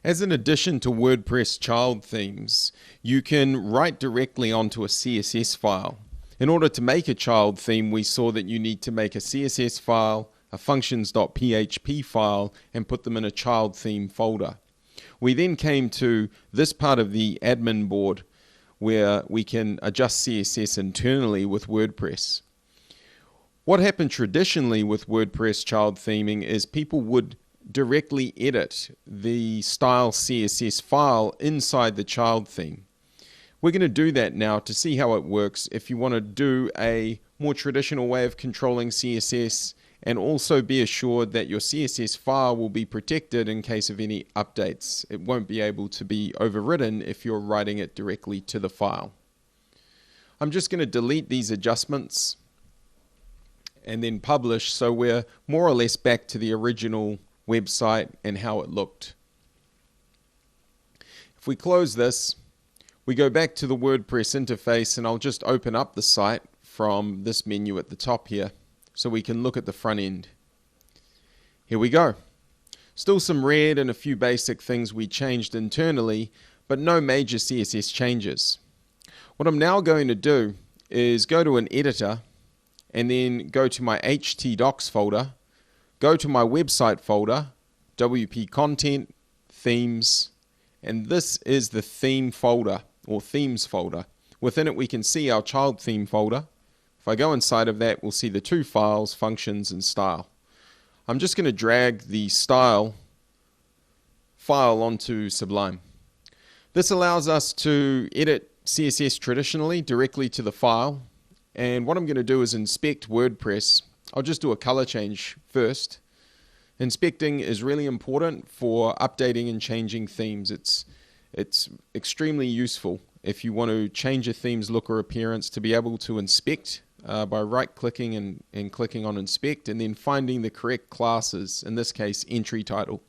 As an addition to WordPress child themes, you can write directly onto a CSS file. In order to make a child theme, we saw that you need to make a CSS file, a functions.php file, and put them in a child theme folder. We then came to this part of the admin board where we can adjust CSS internally with WordPress. What happened traditionally with WordPress child theming is people would directly edit the style CSS file inside the child theme. We're going to do that now to see how it works if you want to do a more traditional way of controlling CSS, and also be assured that your CSS file will be protected in case of any updates. It won't be able to be overridden if you're writing it directly to the file. I'm just going to delete these adjustments and then publish, so we're more or less back to the original website and how it looked. If we close this, we go back to the WordPress interface, and I'll just open up the site from this menu at the top here so we can look at the front end. Here we go. Still some red and a few basic things we changed internally, but no major CSS changes. What I'm now going to do is go to an editor and then go to my htdocs folder, go to my website folder, WP content, themes, and this is the theme folder or themes folder. Within it we can see our child theme folder. If I go inside of that, we'll see the two files, functions and style. I'm just going to drag the style file onto Sublime. This allows us to edit CSS traditionally directly to the file. And what I'm going to do is inspect WordPress. I'll just do a color change first. Inspecting is really important for updating and changing themes. It's extremely useful if you want to change a theme's look or appearance to be able to inspect by right-clicking and clicking on inspect, and then finding the correct classes, in this case entry title.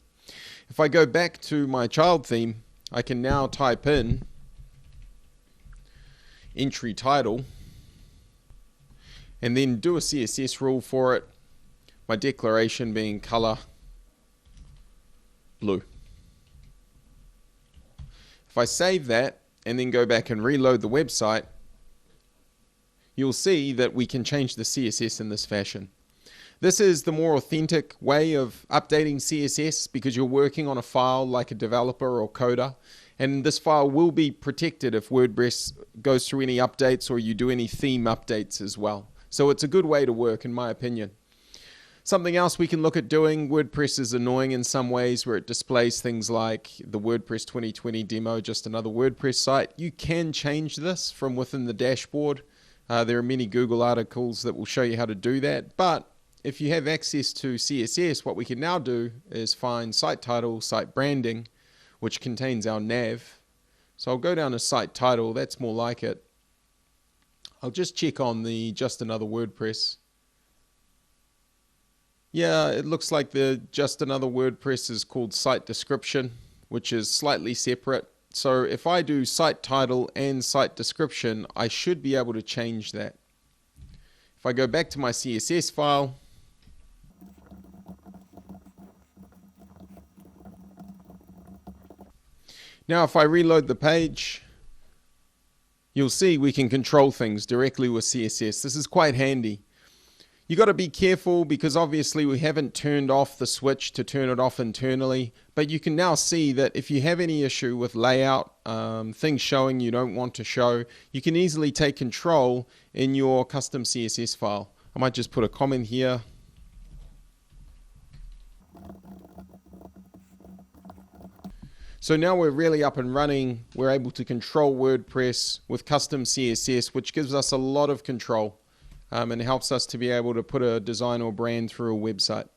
If I go back to my child theme, I can now type in entry title and then do a CSS rule for it, my declaration being color blue. If I save that and then go back and reload the website, you'll see that we can change the CSS in this fashion. This is the more authentic way of updating CSS because you're working on a file like a developer or coder, and this file will be protected if WordPress goes through any updates or you do any theme updates as well. So it's a good way to work, in my opinion. Something else we can look at doing, WordPress is annoying in some ways where it displays things like the WordPress 2020 demo, just another WordPress site. You can change this from within the dashboard. There are many Google articles that will show you how to do that, but if you have access to CSS, what we can now do is find site title, site branding, which contains our nav. So I'll go down to site title, that's more like it. I'll just check on the just another WordPress. Yeah, it looks like the just another WordPress is called site description, which is slightly separate. So if I do site title and site description, I should be able to change that. If I go back to my CSS file, now if I reload the page, you'll see we can control things directly with CSS. This is quite handy. You got to be careful because obviously we haven't turned off the switch to turn it off internally, but you can now see that if you have any issue with layout, things showing you don't want to show, you can easily take control in your custom CSS file. I might just put a comment here. So now we're really up and running. We're able to control WordPress with custom CSS, which gives us a lot of control and helps us to be able to put a design or brand through a website.